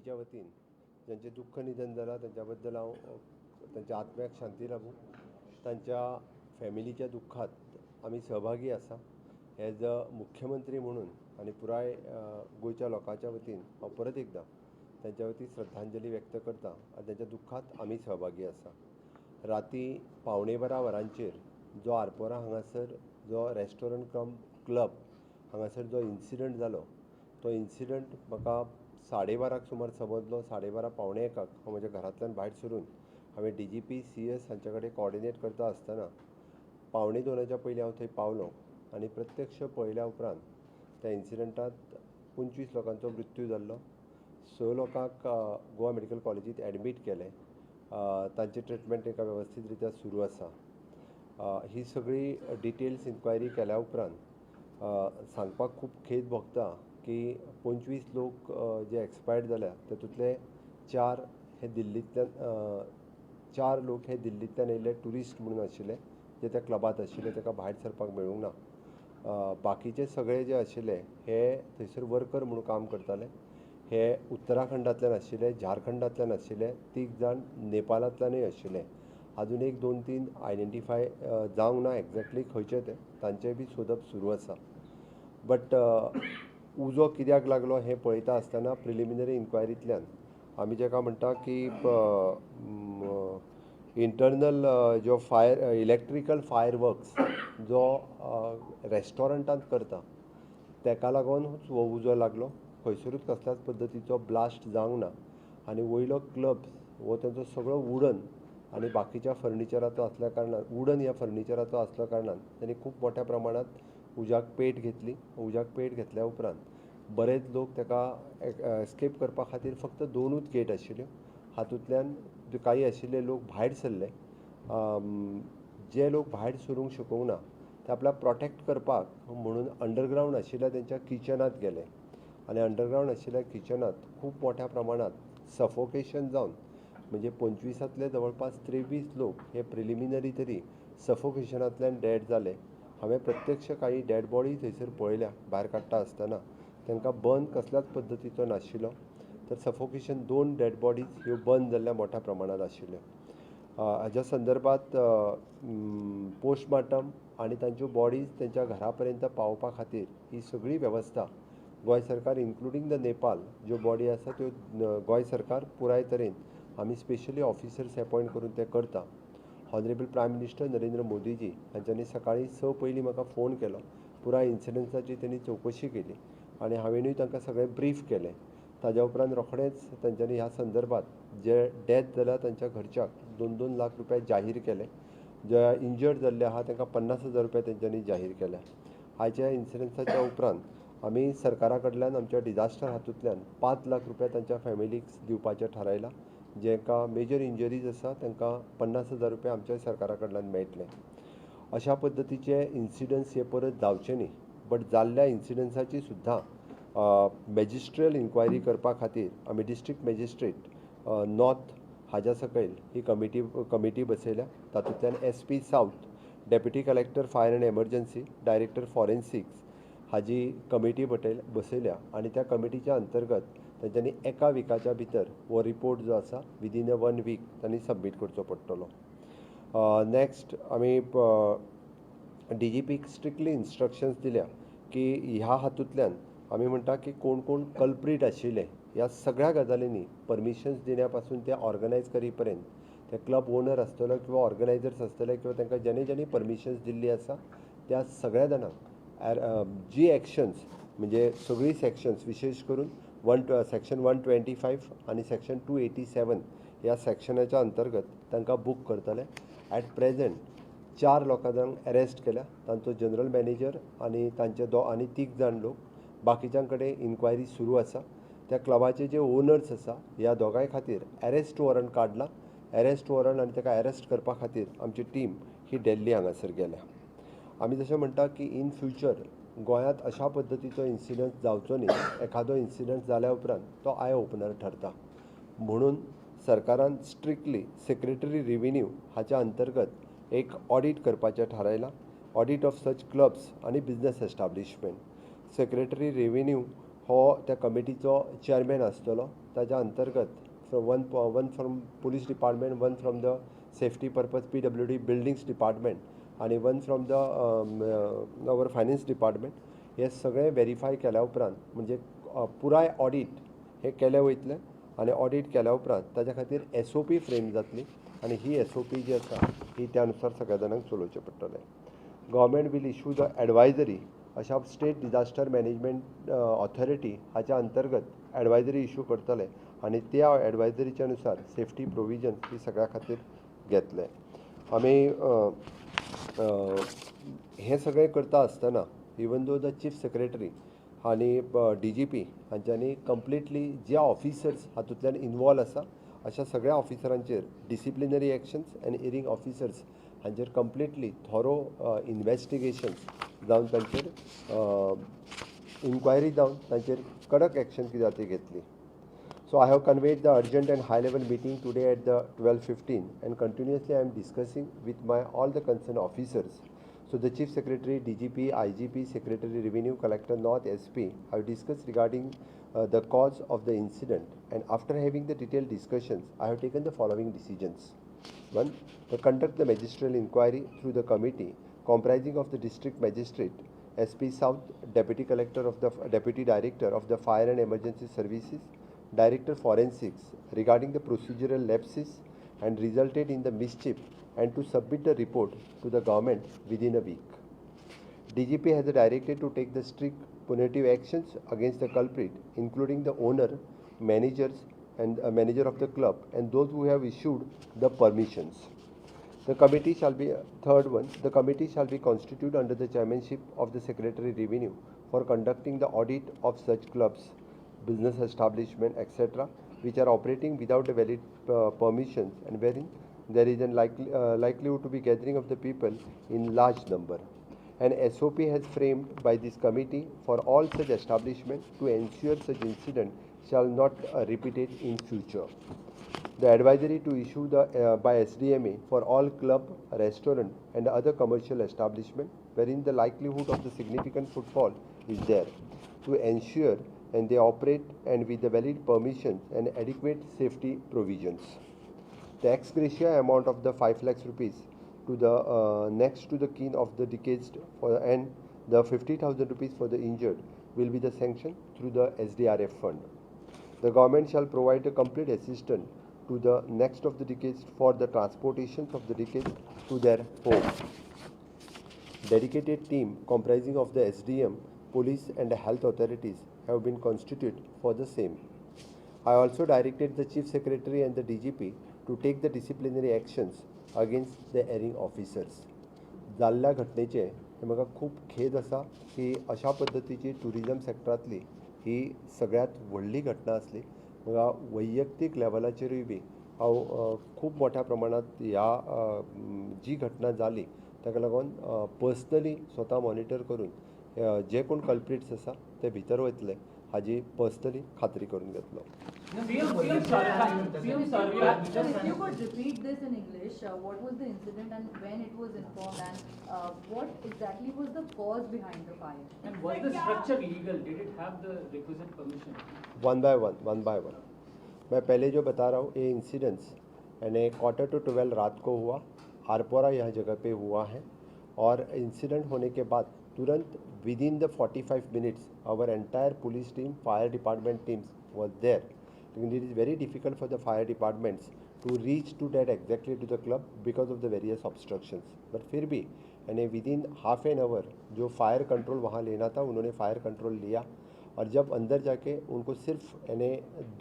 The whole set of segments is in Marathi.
फॅमिलीच्या वतीन ज्यांचे दुःख निधन जालां त्यांच्या बद्दल हांव त्यांच्या आत्म्याक शांती लाभूं. तांच्या फॅमिलीच्या दुःखात आमी सहभागी आसा. एज अ मुख्यमंत्री म्हणून आनी पुराय गोंयच्या लोकांच्या वतीन हांव परत एकदां त्यांच्या वतीन श्रद्धांजली व्यक्त करता आनी त्यांच्या दुःखात आमी सहभागी आसा. राती 11:15 वरांचेर जो आरपोरा हांगासर जो रेस्टॉरंट कम क्लब हांगासर जो इन्सिडंट जालो तो इन्सिडंट म्हाका 12:30 सुमार समजलो. 12:30 पावणे एकाक हांव म्हज्या घरांतल्यान भायर सरून हांवें DGP CS हांचे कडेन कॉर्डिनेट करता आसतना 1:45 पयलीं हांव थंय पावलो आनी प्रत्यक्ष पळयल्या उपरांत त्या इन्सिडंटांत 25 लोकांचो मृत्यू जाल्लो. 6 लोकांक गोवा मेडिकल कॉलेजींत एडमीट केले. तांची ट्रिटमेंट एका वेवस्थीत रित्या सुरू आसा. ही सगळी डिटेल्स इन्क्वायरी केल्या उपरांत सांगपाक खूब खेद भोगता की 25 लोक जे एक्सपायर्ड जाल्या तातूंतले 4 लोक हे दिल्लींतल्यान येयल्ले ट्युरिस्ट म्हणून आशिल्ले जे त्या क्लबांत आशिल्ले, ताका भायर सरपाक मेळूंक ना. बाकीचे सगळे जे आशिल्ले हे थंयसर वर्कर म्हणून काम करताले. हे उत्तराखंडांतल्यान आशिल्ले, झारखंडांतल्यान आशिल्ले, 3 जाण नेपाळांतल्यानूय आशिल्ले. अजून 1 2 3 आयडेंटिफाय जावंक ना एक्झॅक्टली खंयचे ते, तांचेय बी सोदप सुरू आसा. बट उजो कित्याक लागलो हें पळयता आसतना प्रिलिमिनरी इन्क्वायरींतल्यान आमी जेका म्हणटा की इंटरनल जो इलेक्ट्रिकल फायर वर्क्स जो रेस्टॉरंटांत करता तेका लागूनच हो उजो लागलो. खंयसरूच कसल्याच पद्दतीचो ब्लास्ट जावंक ना आनी वयलो क्लब हो तांचो सगळो वुडन आनी बाकीच्या फर्निचराचो आसल्या कारणान वुडन ह्या फर्निचराचो आसल्या कारणान तांणी खूब मोठ्या प्रमाणांत उज्याक पेट घेतली. उज्याक पेट घेतल्या उपरांत बरेच लोक ताका एस्केप करपा खातीर फक्त 2च गेट आशिल्ल्यो. हातूंतल्यान काही आशिल्ले लोक भायर सरले. जे लोक भायर सरूंक शकूंक ना ते आपल्याक प्रोटेक्ट करपाक म्हणून अंडरग्रावंड आशिल्ल्या तेंच्या किचनांत गेले आनी अंडरग्रावंड आशिल्ल्या किचनांत खूब मोठ्या प्रमाणांत सफोकेशन जावन म्हणजे 25तले जवळपास 23 लोक हे प्रिलिमिनरी तरी सफोकेशनांतल्यान डेड जाले. हांवें प्रत्यक्ष काही डेड बॉडी थंयसर पळयल्या भायर काडटा आसतना. तांकां बर्न कसल्याच पद्दतीचो नाशिल्लो. तर सफोकेशन 2 डेड बॉडीज ह्यो बर्न जाल्ल्या मोठ्या प्रमाणांत आशिल्ल्यो. हाज्या संदर्भांत पोस्टमार्टम आनी तांच्यो बॉडीज तेंच्या घरा पर्यंत पावोवपा खातीर ही सगळी वेवस्था गोंय सरकार इन्क्लुडींग द नेपाल ज्यो बॉडी आसा त्यो गोंय सरकार पुराय तरेन आमी स्पेशली ऑफिसर्स अपॉयंट करून ते करता. Honourable prime minister Narendra Modiji हांच्यांनी सकाळीं 6 पयलीं म्हाका फोन केलो. पुराय इन्सिडंट्साची त्यांनी चवकशी केली आनी हांवेनूय तांकां सगळें ब्रीफ केलें. ताज्या उपरांत रोखडेंच तांच्यांनी ह्या संदर्भात जे डेथ जाल्या तांच्या घरच्याक 2-2 लाख रुपया जाहीर केले. जे इंजर्ड जाल्ले आहा तांकां 50,000 रुपया तेंच्यांनी जाहीर केल्या. आयच्या इन्सिडंट्साच्या उपरांत आमी सरकारा कडल्यान आमच्या डिजास्टर हातूंतल्यान 5 लाख रुपया तांच्या फॅमिलीक दिवपाचें थारायलां. जेंकां मेजर इंजरीज आसा तांकां 50,000 रुपया आमच्या सरकारा कडल्यान मेळटले. अशा पद्दतीचे इन्सिडंट्स हे परत जावचे न्ही. बट जाल्ल्या इन्सिडंट्साची सुद्दां मॅजिस्ट्रियल इन्क्वायरी करपा खातीर आमी डिस्ट्रिक्ट मॅजिस्ट्रेट नॉर्थ हाज्या सकयल ही कमिटी बसयल्या. तातूंतल्यान SP south, deputy collector fire and emergency, director forensics हाजी कमिटी बसयल्या आनी त्या कमिटीच्या अंतर्गत तांच्यांनी एका विकाच्या भितर हो रिपोर्ट जो आसा विदीन 1 वीक तांणी सबमीट करचो पडटलो. नेक्स्ट आमी DGPक स्ट्रिक्टली इन्स्ट्रक्शन्स दिल्या की ह्या हातूंतल्यान आमी म्हणटा की कोण कोण कल्प्रीट आशिल्ले ह्या सगळ्या गजालींनी परमिशन्स दिल्या पासून ते ऑर्गनायज करी पर्यंत ते क्लब ओनर आसतलो किंवा ऑर्गनायजर्स आसतले किंवा तांकां जेणे परमिशन्स दिल्ली आसा त्या सगळ्या जाणांक जी एक्शन्स म्हणजे सगळी सेक्शन्स विशेश करून सेक्शन 125 आनी सेक्शन 287 ह्या सेक्शनाच्या अंतर्गत तांकां बूक करतले. ॲट प्रेझेंट 4 लोकांक अरेस्ट केल्या. तांचो जनरल मॅनेजर आनी तांचे 3 जाण लोक. बाकीच्यां कडेन इन्क्वायरी सुरू आसा. त्या क्लबाचे जे ओनर्स आसा ह्या दोगांय खातीर अरेस्ट वॉरंट काडला. अरेस्ट वॉरंट आनी ताका अरेस्ट करपा खातीर आमची टीम ही दिल्ली हांगासर गेल्या. आमी जशें म्हणटा की इन फ्युचर गोंयांत अशा पद्दतीचो इन्सिडंट जावचो न्ही. एखादो इन्सिडंट जाल्या उपरांत तो आय ओपनर ठरता. म्हणून सरकारान स्ट्रिक्टली सेक्रेटरी रेव्हेन्यू हाच्या अंतर्गत एक ऑडिट करपाचें थारायलां. ऑडिट ऑफ सच क्लब्स आनी बिजनस एस्टाब्लिशमेंट. सेक्रेटरी रेव्हेन्यू हो त्या कमिटीचो चेअरमॅन आसतलो. ताच्या अंतर्गत one from police department, one from the safety purpose PWD buildings department आणि one from the our finance department हे सगळे व्हेरीफाय केल्या उपरांत म्हणजे पुराय ऑडिट हे केले वयतले आणि ऑडिट केल्या उपरांत ताच्या खातीर SOP फ्रेम जातली आणि ही SOP जी आसा ही त्या अनुसार सगळ्या जाणांक चलोवचें पडटलें. Government will issue the advisory अशा स्टेट डिजास्टर मॅनेजमेंट ऑथॉरिटी हाच्या अंतर्गत एडवायजरी इश्यू करतले आणि त्या एडवायजरीच्या अनुसार सेफ्टी प्रोविजन्स ही सगळ्या खातीर घेतले. आमी हे सगळें करता आसतना even though the chief secretary आणि DGP हांच्यांनी कंप्लिटली जे ऑफिसर्स हातूंतल्यान इनवॉल्व आसा अशा सगळ्या ऑफिसरांचेर डिसिप्लिनरी एक्शन्स आनी हियरिंग ऑफिसर्स हांचेर कंप्लिटली थॉरो इन्वेस्टिगेशन्स जावन तांचेर इन्क्वायरी जावन तांचेर कडक एक्शन कितें ती घेतली. So I have conveyed the urgent and high-level meeting today at the 12:15 and continuously I am discussing with all the concerned officers. So the Chief Secretary, DGP, IGP, Secretary Revenue, Collector North, SP have discussed regarding the cause of the incident, and after having the detailed discussions, I have taken the following decisions. 1. To conduct the magisterial inquiry through the committee comprising of the District Magistrate, SP South, Deputy Collector of the Deputy Director of the Fire and Emergency Services, Director Forensics regarding the procedural lapses and resulted in the mischief, and to submit the report to the government within a week. DGP has directed to take the strict punitive actions against the culprit, including the owner, managers and manager of the club and those who have issued the permissions. The committee shall be, third one, the committee shall be constituted under the chairmanship of the Secretary Revenue for conducting the audit of such clubs, business establishment, etc., which are operating without the valid permissions and wherein there is a likelihood to be gathering of the people in large number. An SOP has framed by this committee for all such establishments to ensure such incident shall not repeat it in future. The advisory to issue by SDMA for all club, restaurant and other commercial establishment wherein the likelihood of the significant footfall is there to ensure and they operate and with the valid permissions and adequate safety provisions. The ex gratia amount of the 5 lakhs rupees to the next to the kin of the deceased and the 50,000 rupees for the injured will be the sanction through the SDRF fund. The government shall provide a complete assistance to the next of the deceased for the transportations of the deceased to their home. Dedicated team comprising of the SDM, police and health authorities have been constituted for the same. I also directed the Chief Secretary and the DGP to take the disciplinary actions against the erring officers. जाल्ल्या घटनेचे हे म्हाका खूब खेद आसा की अशा पद्दतीची टुरिजम सेक्टरांतली ही सगळ्यात व्हडली घटना आसली. म्हाका वैयक्तीक लेवलाचेरूय बी हांव खूब मोठ्या प्रमाणात ह्या जी घटना जाली ताका लागून पर्सनली स्वता मॉनिटर करून जे कोण कल्प्रिट्स आसा ते भितर वयतले हाजी पर्सनली खात्री करून घेतलो. If you could repeat this in English, what was the incident and when it was informed and what exactly was the cause behind the fire? And was the structure legal? Did it have the requisite permission? One by one. मैं पहले जो बता रहा हूँ ये इंसिडेंट्स यानी 11:45 रात को हुआ, आरपोरा यह जगह पे हुआ है और इंसिडेंट होने के बाद तुरंत within the 45 minutes our entire police team, fire department teams was there. It is very difficult for the fire departments to reach to that exactly to the club because of the various obstructions. But फिर भी यानी within half an hour जो फायर कंट्रोल वहाँ लेना था उन्होंने फायर कंट्रोल लिया और जब अंदर जाके उनको सिर्फ यानी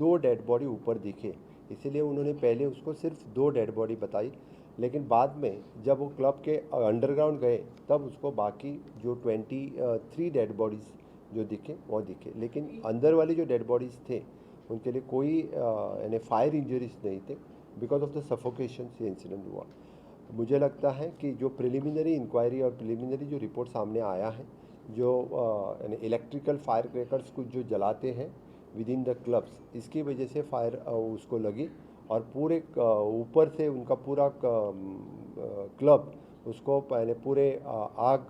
2 डेड बॉडी ऊपर दिखे, इसीलिए उन्होंने पहले उसको सिर्फ 2 डेड बॉडी बताई, लेकिन बाद में जब वो क्लब के अंडरग्राउंड गए तब उसको बाकी जो 23 डेड बॉडीज़ जो दिखे वो दिखे, लेकिन अंदर वाले जो डेड बॉडीज़ थे उनके लिए कोई यानी फायर इंजरीज नहीं थे. Because of the suffocation say incident हुआ. मुझे लगता है कि जो प्रिलिमिनरी इंक्वायरी और प्रिलिमिनरी जो रिपोर्ट सामने आया है, जो यानी इलेक्ट्रिकल फायर क्रैकर्स कुछ जो जलाते हैं विद इन द क्लब्स, इसकी वजह से फायर उसको लगी और पूरे ऊपर से उनका पूरा क्लब उसको पहले पूरे आग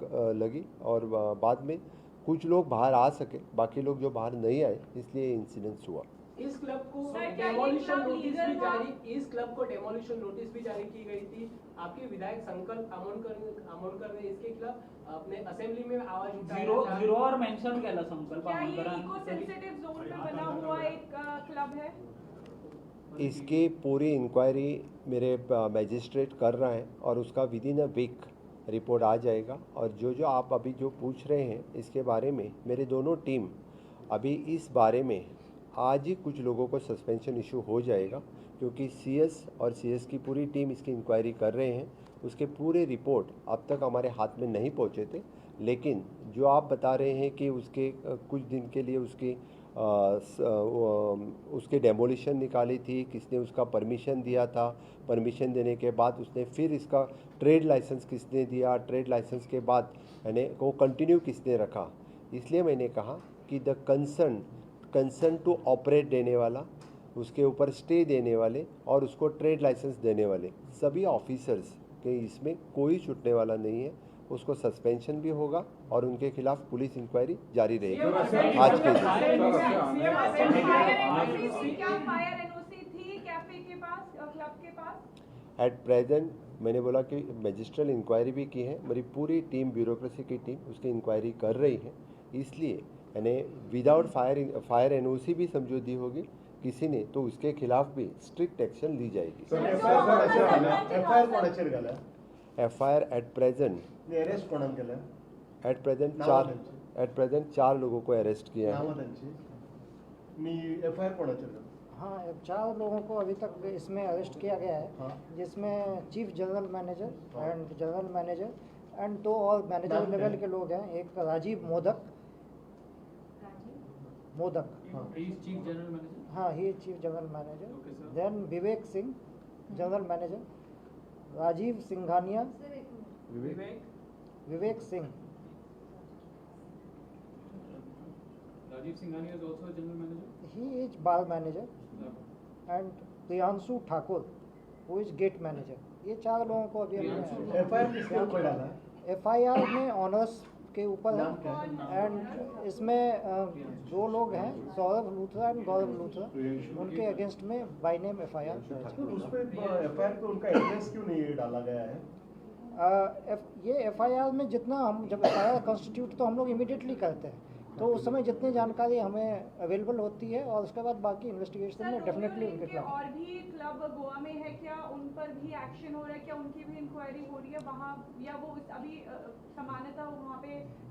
लगी और बाद में कुछ लोग बाहर आ सके, बाकी लोग जो बाहर नहीं आए इसलिए इंसिडेंस हुआ। इस क्लब को सर, क्या ये डेमोलिशन क्लब नोटिस लीगल भी था? इस क्लब को डेमोलिशन नोटिस भी जारी की गई थी। आपके विधायक संकल्प आमोणकर ने इसके खिलाफ अपने असेंबली में आवाज उठाया था। झिरो और मेंशन केला संकल्प क्या ये आमोणकरान इको सेंसिटिव जोन में बना हुआ एक क्लब है? इसकी पूरी इंक्वायरी मेरे मैजिस्ट्रेट कर रहा है और उसका within a week report आ जाएगा। और जो आप अभी जो पूछ रहे हैं इसके बारे में मेरे दोनों टीम अभी इस बारे में आज ही कुछ लोगों को सस्पेंशन इशू हो जाएगा, क्योंकि सीएस और सीएस की पूरी टीम इसकी इंक्वायरी कर रहे हैं। उसके पूरे रिपोर्ट अब तक हमारे हाथ में नहीं पहुंचे थे, लेकिन जो आप बता रहे हैं कि उसके कुछ दिन के लिए उसके डेमोलिशन निकाली थी, किसने उसका परमिशन दिया था, परमिशन देने के बाद उसने फिर इसका ट्रेड लाइसेंस किसने दिया, ट्रेड लाइसेंस के बाद यानी वो कंटिन्यू किसने रखा। इसलिए मैंने कहा कि द कंसर्न टू ऑपरेट देने वाला, उसके ऊपर स्टे देने वाले और उसको ट्रेड लाइसेंस देने वाले सभी ऑफिसर्स के इसमें कोई छूटने वाला नहीं है। उसको सस्पेंशन भी होगा और उनके खिलाफ पुलिस इंक्वायरी जारी रहेगी आज के दिन। क्या फायर एनओसी थी कैफे के पास, क्लब के पास? एट प्रेजेंट मैंने बोला कि मैजिस्ट्रल इंक्वायरी भी की है, मेरी पूरी टीम ब्यूरोक्रेसी की टीम उसकी इंक्वायरी कर रही है। इसलिए यानी विदाउट फायर एनओसी भी समझो दी होगी किसी ने तो उसके खिलाफ भी स्ट्रिक्ट एक्शन ली जाएगी। एफआईआर कोणाचेर घाला? एफआईआर एट प्रेजेंट अरेस्ट कोणान केला? एट प्रेजेंट नावां तांची? 4 लोगों को अरेस्ट किया है। नावां तांची? मी एफआईआर कोणाचेर घाला? हाँ, 4 लोगों को अभी तक इसमें अरेस्ट किया गया है, हाँ। जिसमें chief general manager end general manager end 2 और मैनेजर नाम क्या लेवल है? के लोग हैं। एक Rajeev Modak, chief general manager. हाँ, ही chief general manager. Okay, sir. Then Vivek Singh general manager, Rajeev Singhania, Vivek Singh, Rajeev Singhania is also a general manager. He is bar manager and Priyanshu Thakur who is gate manager. ये 4 लोगों को अभी हमने एफआईआर किसके ऊपर डाला? एफआईआर में ऑनर्स के ऊपर नाम क्या है एंड इसमें 2 लोग हैं, सौरभ लूथरा एंड गौरव लूथरा, उनके अगेंस्ट में बाय नेम एफआईआर दर्ज तो उस पे एफआईआर पे उनका एड्रेस क्यों नहीं डाला गया है? ये एफआईआर में जितना हम जब एफआईआर कॉन्स्टिट्यूट तो हम लोग इमीडिएटली करते हैं, तो उस समय जितनी जानकारी हमें अवेलेबल होती है और उसके बाद बाकी इन्वेस्टिगेशन में डेफिनेटली उनके खिलाफ। और भी क्लब गोवा में है क्या, उन पर भी एक्शन हो रहा है क्या, उनकी भी इंक्वायरी हो रही है वहाँ, या वो अभी सामान्यतः वहाँ पे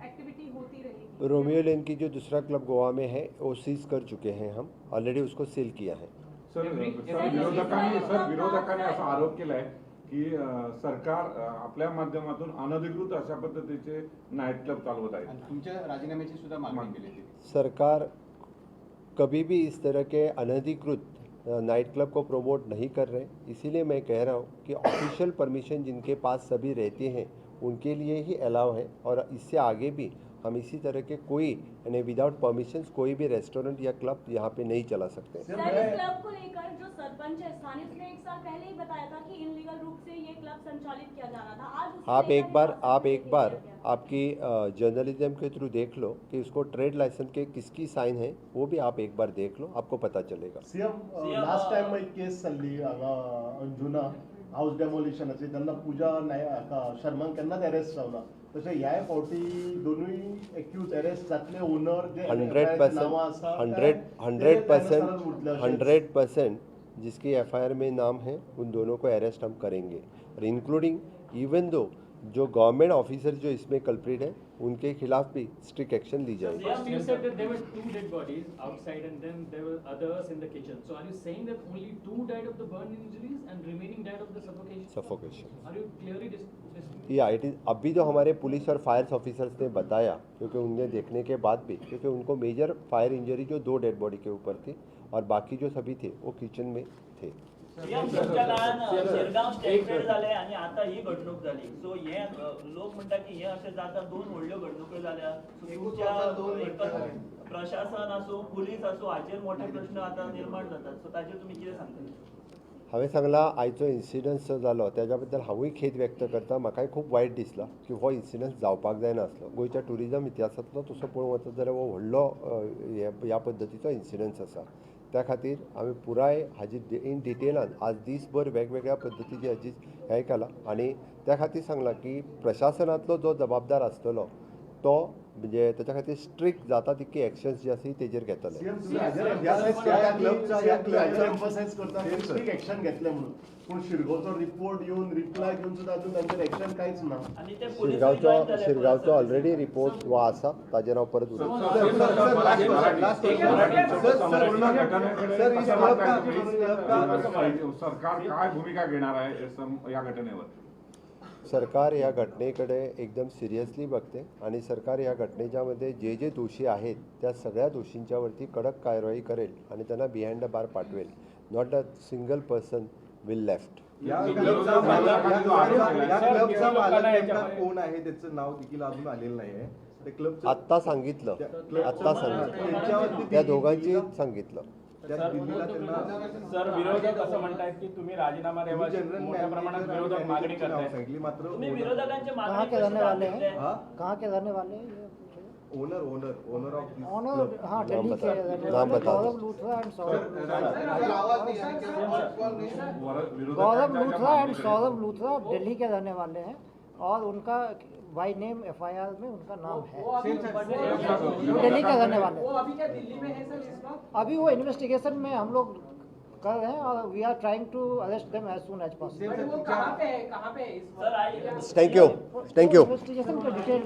एक्टिविटी होती रहेगी? रोमियो लेन की जो दूसरा क्लब गोवा में है वो सीज कर चुके हैं, हम ऑलरेडी उसको सील किया है। विरोधकांनी असा आरोप केलाय की सरकार आपल्या माध्यमातून अनधिकृत अशा पद्धतीचे नाईट क्लब चालवत आहे। तुमच्या राजीनाम्याची सुद्धा मागणी केली होती। सरकार कभी भी इस तरह के अनधिकृत नाइट क्लब को प्रमोट नहीं कर रहे, इसीलिए मैं कह रहा हूँ कि ऑफिशियल परमिशन जिनके पास सभी रहते हैं उनके लिए ही अलाउ है, और इससे आगे भी हम इसी तरह के कोई यानी विदाउट परमिशंस कोई भी रेस्टोरेंट या क्लब यहाँ पे नहीं चला सकते। सर, इस क्लब को लेकर जो सरपंच है स्थानीय, उसने 1 साल पहले ही बताया था कि इनलीगल रूप से ये क्लब संचालित किया जा रहा था। आज उसको आप लेकर एक बार आपकी जर्नलिज्म के थ्रू देख लो कि उसको ट्रेड लाइसेंस के किसकी साइन है, वो भी आप एक बार देख लो, आपको पता चलेगा। सीएम लास्ट टाइम एक केस चल्ली हांगा अंजुना हाऊस डेमोलिशनाची, तेन्ना पूजा शर्मान केन्नाच अरेस्ट जावना, तशें ह्या फावटी दोनूय एक्यूज अरेस्ट जातले, ओनर जे 100% जिसकी एफआईआर में नाम है उन दोनों को अरेस्ट हम करेंगे, और इंक्लूडिंग इवन दो जो गवर्नमेंट ऑफिसर जो इसमें कल्प्रिट है उनके खिलाफ भी स्ट्रिक्ट एक्शन ली जाएगी। First you said that there were 2 dead bodies outside and then there were others in the kitchen. So are you saying that only 2 died of the burn injuries and remaining died of the suffocation? Suffocation Are you clearly या इट इज अभी जो हमारे पुलिस और फायर ऑफिसर्स ने बताया, क्योंकि उन्हें देखने के बाद भी, क्योंकि उनको मेजर फायर इंजरी जो 2 डेड बॉडी के ऊपर थी और बाकी जो सभी थे वो किचन में थे। तुमच्या काळात शिरगांव स्टेटमेंट झाले आणि आता ही घडणूक झाली, सो हे लोक म्हणतात की हे असे जाता 2 व्हडल्यो घडणुको जाल्या, तुमच्या प्रशासन असो पुलीस असो हाचेर मोठे प्रश्न आता निर्माण जातात, सो ताचेर तुम्ही कितें सांगता? हांवें सांगला आयचो इन्सिडन्स जो जालो त्याच्या बद्दल हांवूय खेद व्यक्त करता. म्हाकाय खूब वायट दिसला की हो इन्सिडन्स जावपाक जायनासलो. गोंयच्या ट्युरिजम इतिहासांतलो तसो पळोवंक वचत जाल्यार हो व्हडलो ह्या पद्दतीचो इन्सिडन्स आसा. त्या खातीर आमी पुराय हाजी इन डिटेलान आज दीसभर वेगवेगळ्या पद्दतीची हाजी हें केलां आनी त्या खातीर सांगलां की प्रशासनांतलो जो जबाबदार आसतलो तो म्हणजे त्याच्या खातीर स्ट्रिक्ट जाता तितकी एक्शन्स जी आसा ती तेजेर घेतले. एम्फसायज करता स्ट्रिक्ट एक्शन घेतले म्हणून, पूण शिरगांवचो रिपोर्ट येवन रिप्लाय घेवन सुद्दां अजून तांचेर एक्शन कांयच ना. आणि ते पोलिसूय join झाले शिरगांवचो परत. ऑलरेडी रिपोर्ट वो आसा ताजेर हांव परत उलयतां. सरकार काय भूमिका घेणार आहे या घटनेवर? सरकार या घटनेकडे एकदम सिरियसली बघते आणि सरकार या घटनेच्यामध्ये जे जे दोषी आहेत त्या सगळ्या दोषींच्यावरती कडक कारवाई करेल आणि त्यांना बिहाइंड द बार पाठवेल. Not a single person will left. या क्लबचा मालक नेमका कोण आहे त्याचं नाव देखील अजून आलेलं नाहीये. ते क्लबचं आत्ता सांगितलं त्या दोघांची सांगितलं. त्या दिल्लीला त्यांना सर विरोधक असं म्हणतायत की तुम्ही राजीनामा द्यावा, जनरल मोठ्या प्रमाणात विरोधक मागणी करतायत. सांगितली मात्र तुम्ही विरोधकांची कहाँ मागणी के रहने वाले करताय. हैं? कहाँ के रहने वाले हैं? ओनर ऑफ ऑनर हाँ दिल्ली के रहने नाम वाले बता दो. गौरव लूथरा एंड सौरभ विरोधकांच्या गौरव लूथरा एंड ज्या सौरभ लूथरा दिल्ली के रहने वाले हैं और उनका बाई नेम FIR में उनका नाम है. दिल्ली के रहने वाले वो हैं. अभी क्या दिल्ली में है सर इस वक्त? अभी वो इन्वेस्टिगेशन में हम लोग कर रहे हैं और we are trying to arrest them as soon as possible. But वो कहाँ पे है इस वक्त? Sir I thank you. इन्वेस्टिगेशन का डिटेल